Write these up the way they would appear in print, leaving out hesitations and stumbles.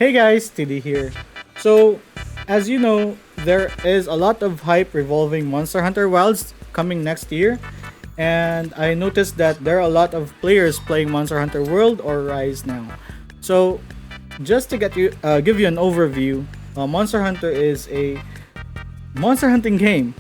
Hey guys, TD here. So, as you know, there is a lot of hype revolving Monster Hunter Wilds coming next year, and I noticed that there are a lot of players playing Monster Hunter World or Rise now. So, just to give you an overview, Monster Hunter is a monster hunting game.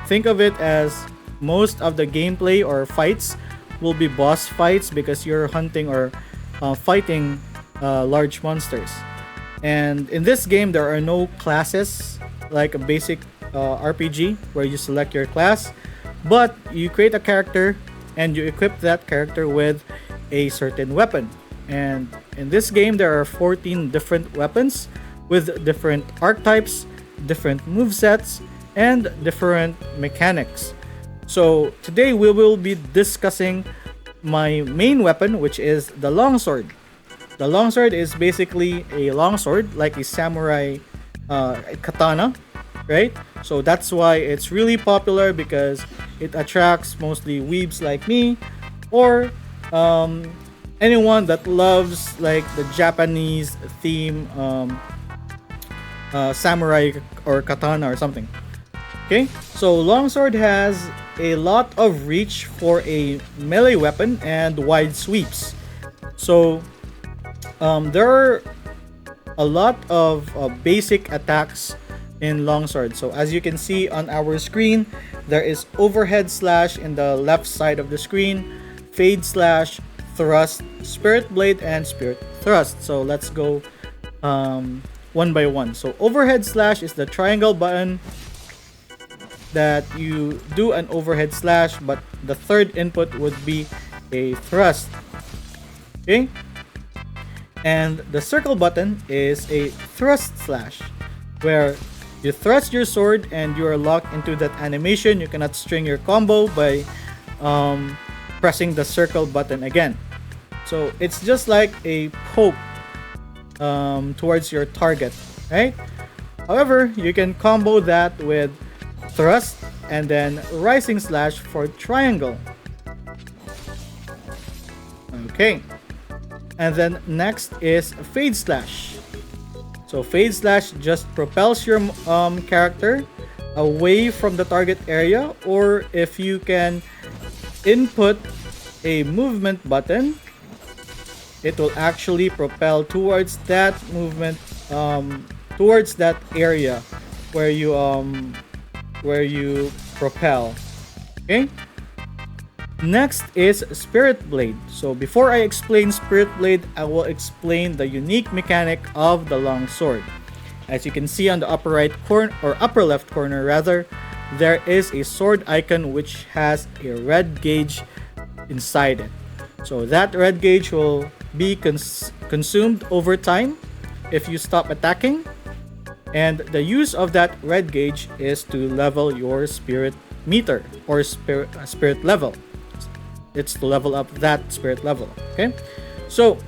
Think of it as most of the gameplay or fights will be boss fights because you're hunting or fighting large monsters. And in this game, there are no classes like a basic RPG where you select your class, but you create a character and you equip that character with a certain weapon. And in this game, there are 14 different weapons with different archetypes, different movesets, and different mechanics. So today we will be discussing my main weapon, which is the longsword. The longsword is basically a longsword, like a samurai katana, right? So that's why it's really popular because it attracts mostly weebs like me, or anyone that loves like the Japanese theme samurai or katana or something. Okay, so longsword has a lot of reach for a melee weapon and wide sweeps. So there are a lot of basic attacks in longsword. So as you can see on our screen, there is overhead slash in the left side of the screen, fade slash, thrust, spirit blade, and spirit thrust. So let's go one by one. So overhead slash is the triangle button that you do an overhead slash, but the third input would be a thrust. Okay, and the circle button is a thrust slash, where you thrust your sword and you are locked into that animation. You cannot string your combo by pressing the circle button again. So it's just like a poke towards your target, right? However, you can combo that with thrust and then rising slash for triangle. Okay, and then next is fade slash. So fade slash just propels your character away from the target area, or if you can input a movement button, it will actually propel towards that movement, towards that area where you propel. Okay, next is spirit blade. So before I explain spirit blade, I will explain the unique mechanic of the long sword. As you can see on the upper right corner, or upper left corner rather, there is a sword icon which has a red gauge inside it. So that red gauge will be consumed over time if you stop attacking, and the use of that red gauge is to level your spirit meter or spirit level. It's to level up that spirit level. Okay, so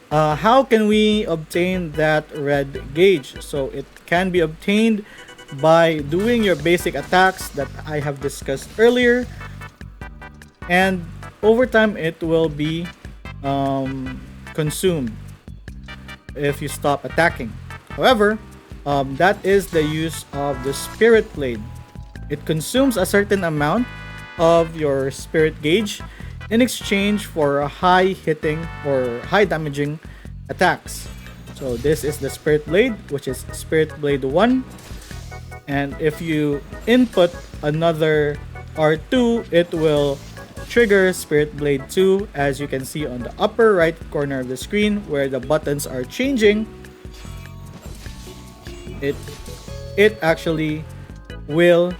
how can we obtain that red gauge? So it can be obtained by doing your basic attacks that I have discussed earlier, and over time it will be consumed if you stop attacking. However, that is the use of the spirit blade. It consumes a certain amount of your spirit gauge in exchange for high hitting or high damaging attacks. So this is the spirit blade, which is spirit blade 1, and if you input another R2, it will trigger spirit blade 2, as you can see on the upper right corner of the screen where the buttons are changing. It actually will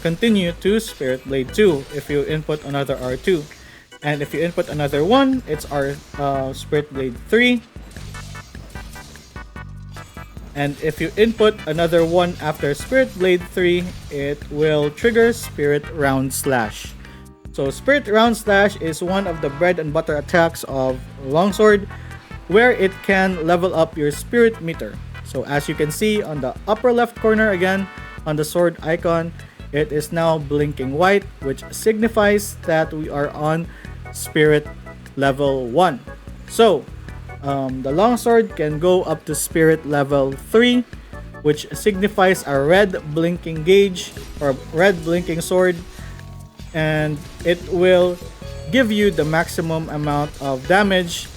continue to spirit blade 2 if you input another R2, and if you input another one, it's our spirit blade 3, and if you input another one after spirit blade 3, it will trigger spirit round slash. So spirit round slash is one of the bread and butter attacks of longsword, where it can level up your spirit meter. So as you can see on the upper left corner again, on the sword icon, it is now blinking white, which signifies that we are on spirit level 1. So The longsword can go up to spirit level 3, which signifies a red blinking gauge or red blinking sword, and it will give you the maximum amount of damage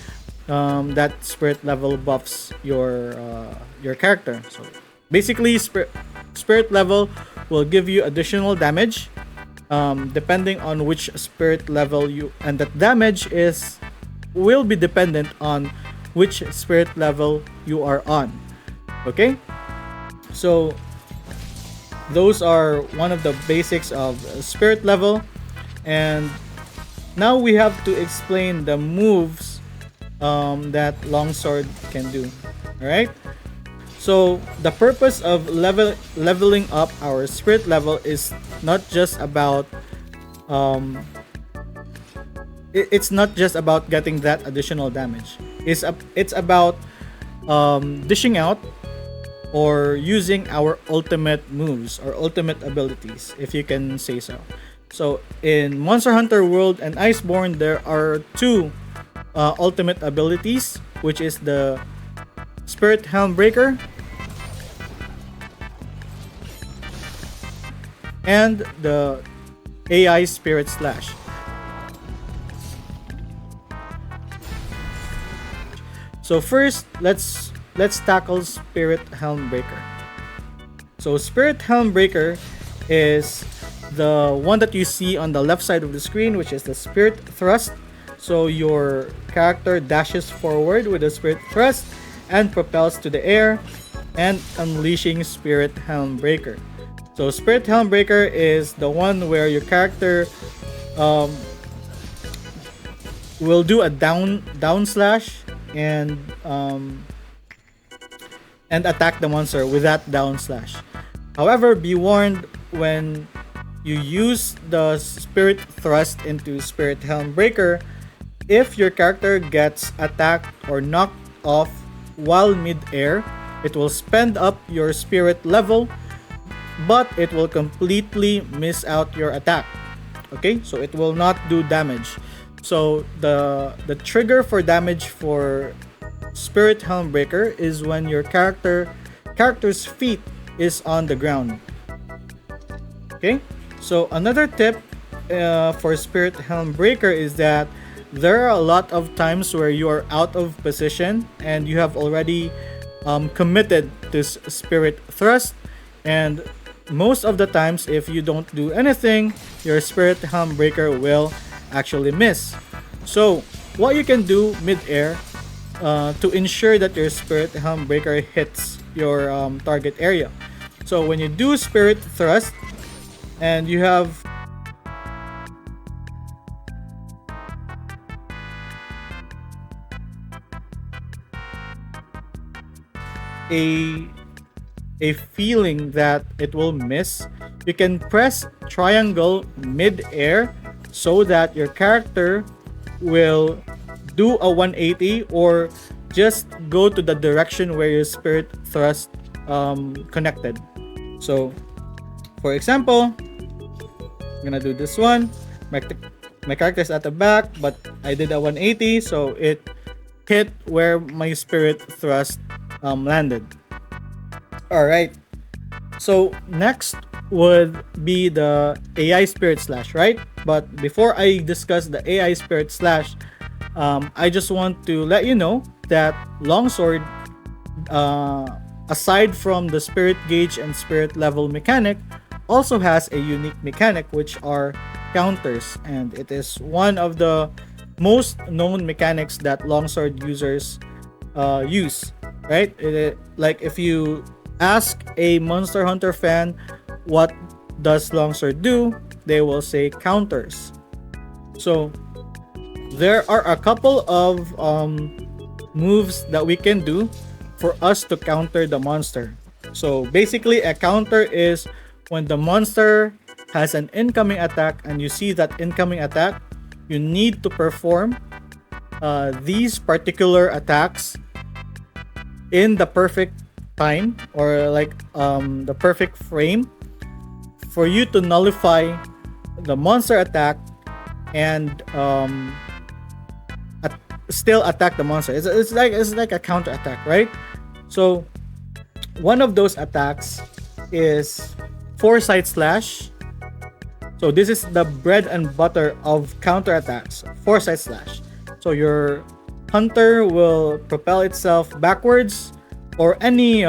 that spirit level buffs your character. So basically, spirit level will give you additional damage depending on which spirit level you, and that damage is will be dependent on which spirit level you are on. Okay, so those are one of the basics of spirit level, and now we have to explain the moves that longsword can do. All right. So the purpose of leveling up our spirit level is not just about it's not just about getting that additional damage. It's about dishing out or using our ultimate moves or ultimate abilities, if you can say so. So in Monster Hunter World and Iceborne, there are two ultimate abilities, which is the Spirit Helm Breaker and the AI Spirit Slash. So first, let's tackle Spirit Helm Breaker. So Spirit Helm Breaker is the one that you see on the left side of the screen, which is the Spirit Thrust. So your character dashes forward with a Spirit Thrust and propels to the air and unleashing Spirit Helm Breaker. So Spirit Helm Breaker is the one where your character will do a down slash and attack the monster with that down slash. However, be warned, when you use the Spirit Thrust into Spirit Helm Breaker, if your character gets attacked or knocked off while mid-air, it will spend up your spirit level, but it will completely miss out your attack. Okay, so it will not do damage. So the trigger for damage for Spirit Helm Breaker is when your character's feet is on the ground. Okay, so another tip for Spirit Helm Breaker is that there are a lot of times where you are out of position and you have already committed to Spirit Thrust, and most of the times, if you don't do anything, your Spirit Helm Breaker will actually miss. So what you can do mid-air to ensure that your Spirit Helm Breaker hits your target area. So when you do Spirit Thrust and you have a feeling that it will miss, you can press triangle mid-air so that your character will do a 180 or just go to the direction where your Spirit Thrust connected. So for example, I'm gonna do this one. My character is at the back, but I did a 180, so it hit where my Spirit Thrust landed. Alright, so next would be the AI Spirit Slash, right? But before I discuss the AI Spirit Slash, I just want to let you know that Longsword, aside from the Spirit Gauge and Spirit Level mechanic, also has a unique mechanic, which are counters, and it is one of the most known mechanics that Longsword users use, right? Like if you ask a Monster Hunter fan what does Longsword do, they will say counters. So there are a couple of moves that we can do for us to counter the monster. So basically, a counter is when the monster has an incoming attack and you see that incoming attack, you need to perform these particular attacks in the perfect time, or like the perfect frame, for you to nullify the monster attack and still attack the monster. It's like a counter attack, right? So one of those attacks is foresight slash. So this is the bread and butter of counter attacks. Foresight slash. So your hunter will propel itself backwards or any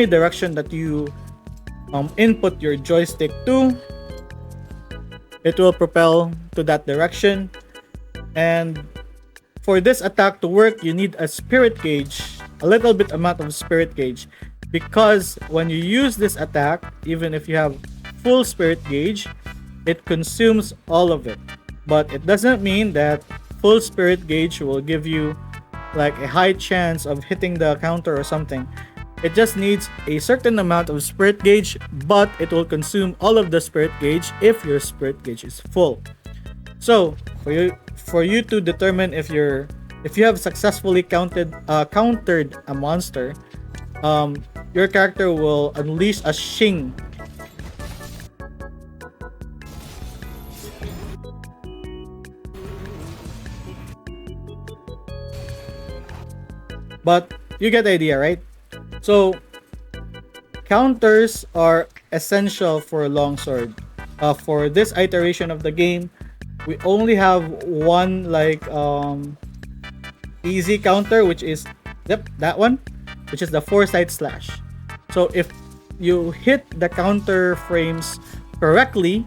direction that you input your joystick to. It will propel to that direction. And for this attack to work, you need a spirit gauge, a little bit amount of spirit gauge, because when you use this attack, even if you have full spirit gauge, it consumes all of it. But it doesn't mean that full spirit gauge will give you like a high chance of hitting the counter or something. It just needs a certain amount of spirit gauge, but it will consume all of the spirit gauge if your spirit gauge is full. So for you to determine if you have successfully countered a monster, your character will unleash a shing. But you get the idea, right? So counters are essential for longsword. For this iteration of the game, we only have one like easy counter, which is that one, which is the foresight slash. So if you hit the counter frames correctly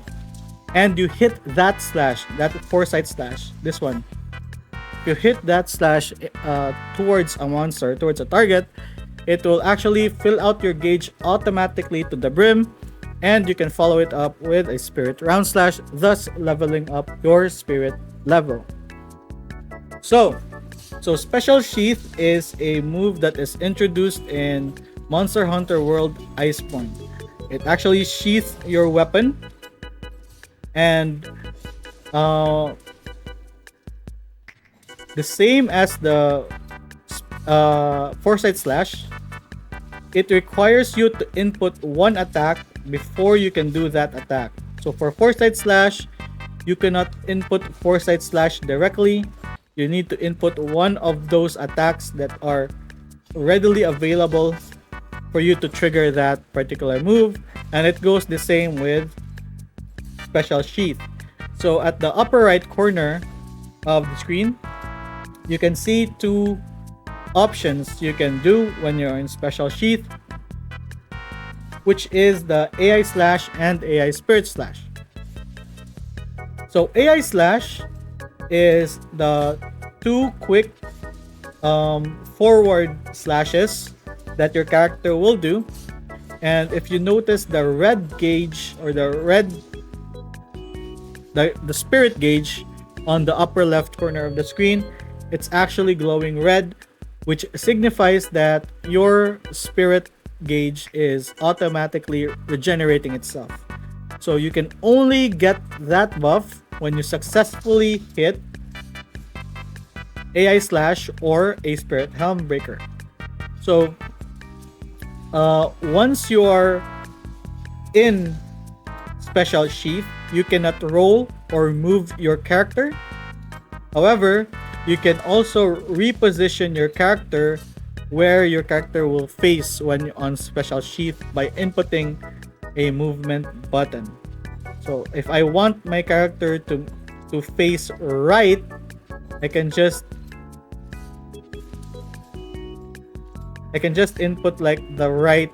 and you hit that slash, that foresight slash, this one, if you hit that slash towards a monster, towards a target, it will actually fill out your gauge automatically to the brim, and you can follow it up with a spirit round slash, thus leveling up your spirit level. So special sheath is a move that is introduced in Monster Hunter World Iceborne. It actually sheaths your weapon, and the same as the foresight slash, it requires you to input one attack before you can do that attack. So for foresight slash, you cannot input foresight slash directly. You need to input one of those attacks that are readily available for you to trigger that particular move. And it goes the same with special sheath. So at the upper right corner of the screen, you can see two options you can do when you're in special sheath, which is the AI slash and AI spirit slash. So AI slash is the two quick forward slashes that your character will do. And if you notice the red gauge or the spirit gauge on the upper left corner of the screen, it's actually glowing red, which signifies that your spirit gauge is automatically regenerating itself. So you can only get that buff when you successfully hit AI slash or a spirit helm breaker. So once you are in special sheath, you cannot roll or move your character. However, you can also reposition your character where your character will face when you're on special sheath by inputting a movement button. So if I want my character to face right, I can just input like the right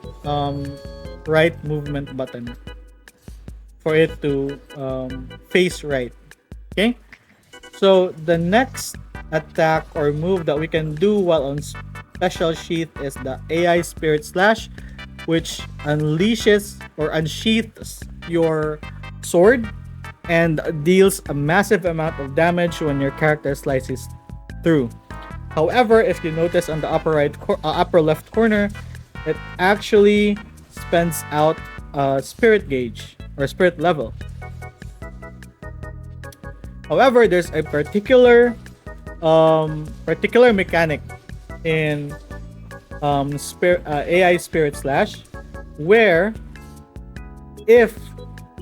movement button for it to face right. Okay? So the next attack or move that we can do while on special sheath is the AI spirit slash, which unleashes or unsheaths your sword and deals a massive amount of damage when your character slices through. However, if you notice on the upper left corner, it actually spends out spirit gauge or spirit level. However, there's a particular mechanic in AI Spirit Slash, where if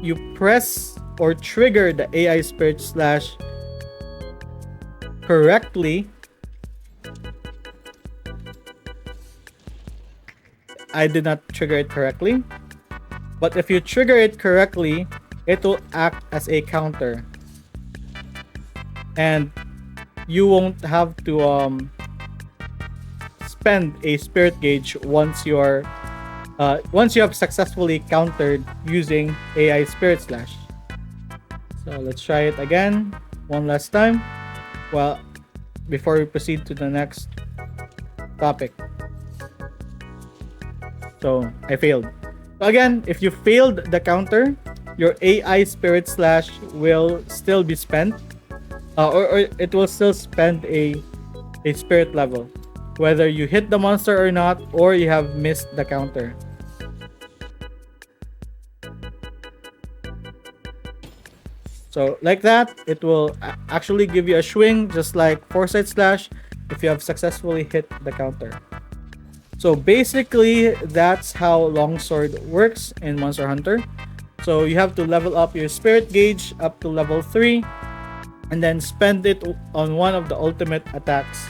you press or trigger the AI Spirit Slash correctly, I did not trigger it correctly. But if you trigger it correctly, it will act as a counter. And you won't have to spend a spirit gauge once you have successfully countered using AI Spirit Slash. So let's try it again one last time. Well, before we proceed to the next topic. So I failed. So again, if you failed the counter, your AI Spirit Slash will still be spent, or it will still spend a spirit level, whether you hit the monster or not, or you have missed the counter. So like that, it will actually give you a swing, just like Foresight Slash, if you have successfully hit the counter. So basically, that's how Longsword works in Monster Hunter. So you have to level up your spirit gauge up to level 3, and then spend it on one of the ultimate attacks,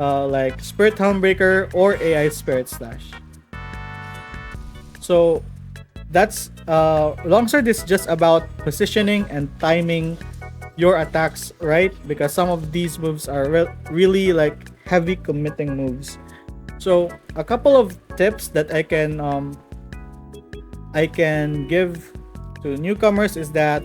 like Spirit Helm Breaker or AI Spirit Slash. So that's Longsword is just about positioning and timing your attacks right, because some of these moves are really like heavy committing moves. So a couple of tips that I can give to newcomers is that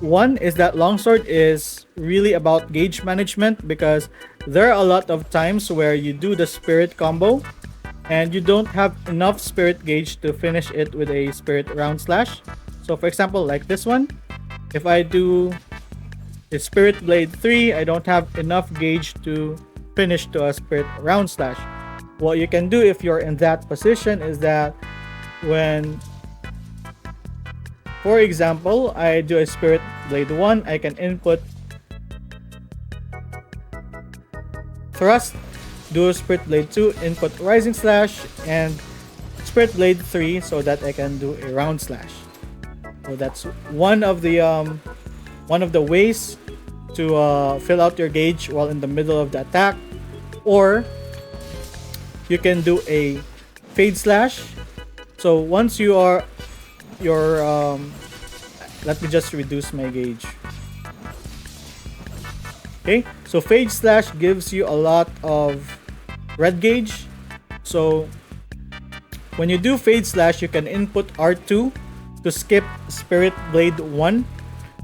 one is that Longsword is really about gauge management, because there are a lot of times where you do the spirit combo and you don't have enough spirit gauge to finish it with a spirit round slash. So for example, like this one, if I do the Spirit Blade 3, I don't have enough gauge to finish to a spirit round slash. What you can do if you're in that position is that when, for example, I do a Spirit Blade 1, I can input Thrust, do a Spirit Blade 2, input Rising Slash, and Spirit Blade 3 so that I can do a round slash. So that's one of the ways to fill out your gauge while in the middle of the attack. Or you can do a Fade Slash. So once let me just reduce my gauge. Okay, so Fade Slash gives you a lot of red gauge. So when you do Fade Slash, you can input R2 to skip Spirit Blade 1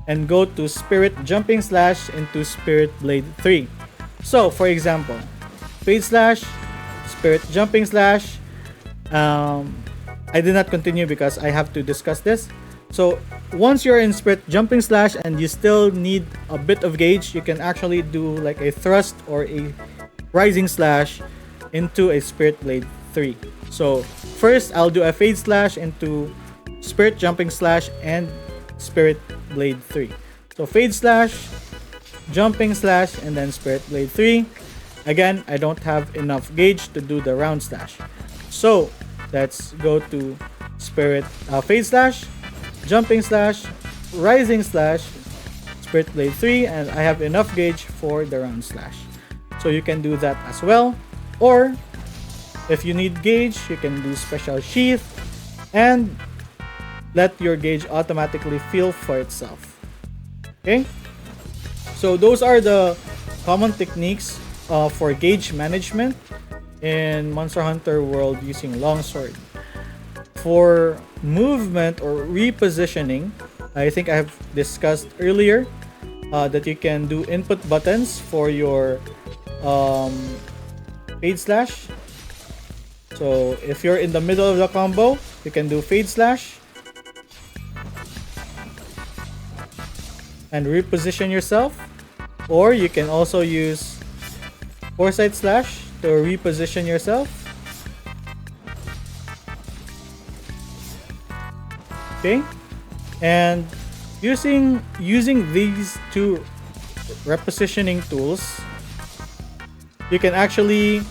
and go to Spirit Jumping Slash into Spirit Blade 3. So for example, Fade Slash, Spirit Jumping Slash. I did not continue because I have to discuss this. So once you're in Spirit Jumping Slash and you still need a bit of gauge, you can actually do like a Thrust or a Rising Slash into a Spirit Blade 3. So first I'll do a Fade Slash into Spirit Jumping Slash and Spirit Blade 3. So Fade Slash, Jumping Slash, and then Spirit Blade 3. Again, I don't have enough gauge to do the round slash. So let's go to Fade Slash, Jumping Slash, Rising Slash, Spirit Blade 3, and I have enough gauge for the round slash. So you can do that as well. Or if you need gauge, you can do Special Sheath and let your gauge automatically fill for itself. Okay? So those are the common techniques for gauge management in Monster Hunter World using Longsword. For movement or repositioning, I think I have discussed earlier that you can do input buttons for your Fade Slash. So if you're in the middle of the combo, you can do Fade Slash and reposition yourself, or you can also use Foresight Slash to reposition yourself. Okay, and using these two repositioning tools, you can actually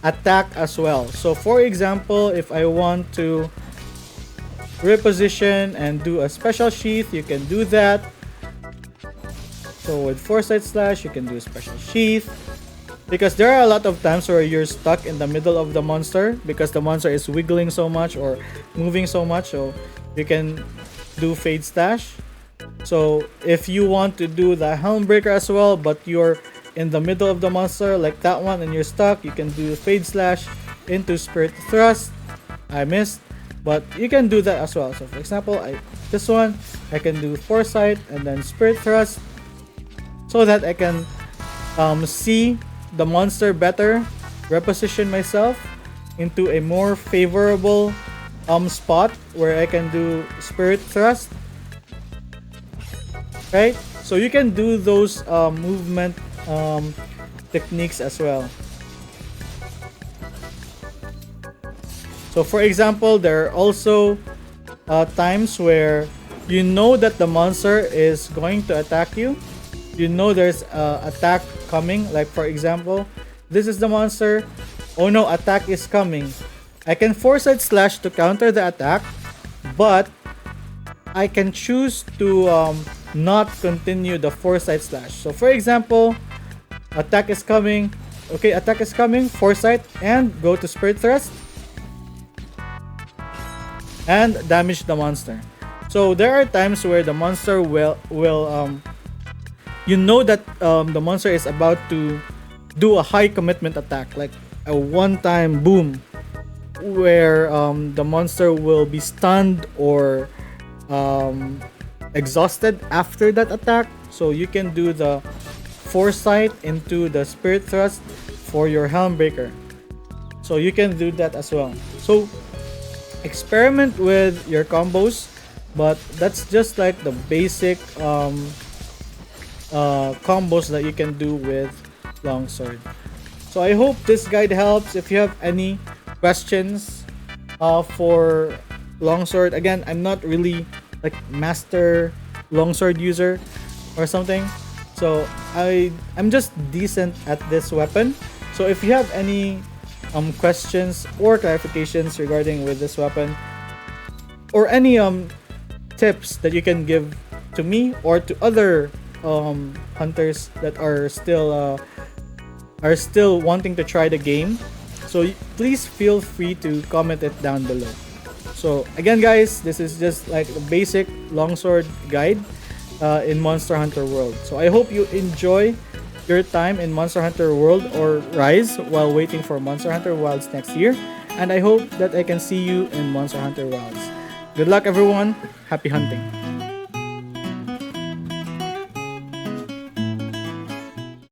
attack as well. So for example, if I want to reposition and do a Special Sheath, you can do that. So with Foresight Slash, you can do a Special Sheath. because there are a lot of times where you're stuck in the middle of the monster because the monster is wiggling so much or moving so much. So you can do fade stash. So if you want to do the helm breaker as well, but you're in the middle of the monster like that one and you're stuck, you can do fade slash into spirit thrust. I missed, but you can do that as well. So for example, this one I can do foresight and then spirit thrust so that I can see the monster better, reposition myself into a more favorable spot where I can do spirit thrust. Right? So you can do those movement techniques as well. So for example, there are also times where you know that the monster is going to attack you. You know there's attack coming. Like for example, this is the monster. Oh no, attack is coming. I can foresight slash to counter the attack, but I can choose to not continue the foresight slash. So for example, attack is coming. Okay, attack is coming. Foresight and go to spirit thrust and damage the monster. So there are times where the monster will you know that the monster is about to do a high commitment attack, like a one-time boom, where the monster will be stunned or exhausted after that attack. So you can do the foresight into the spirit thrust for your helm breaker. So you can do that as well. So experiment with your combos, but that's just like the basic combos that you can do with Longsword. So I hope this guide helps. If you have any questions for Longsword, again, I'm not really like master Longsword user or something, so I'm just decent at this weapon. So if you have any questions or clarifications regarding with this weapon, or any tips that you can give to me or to other hunters that are still wanting to try the game, so please feel free to comment it down below. So again guys, this is just like a basic Longsword guide in Monster Hunter World. So I hope you enjoy your time in Monster Hunter World or Rise while waiting for Monster Hunter Wilds next year, and I hope that I can see you in Monster Hunter Wilds. Good luck everyone, happy hunting.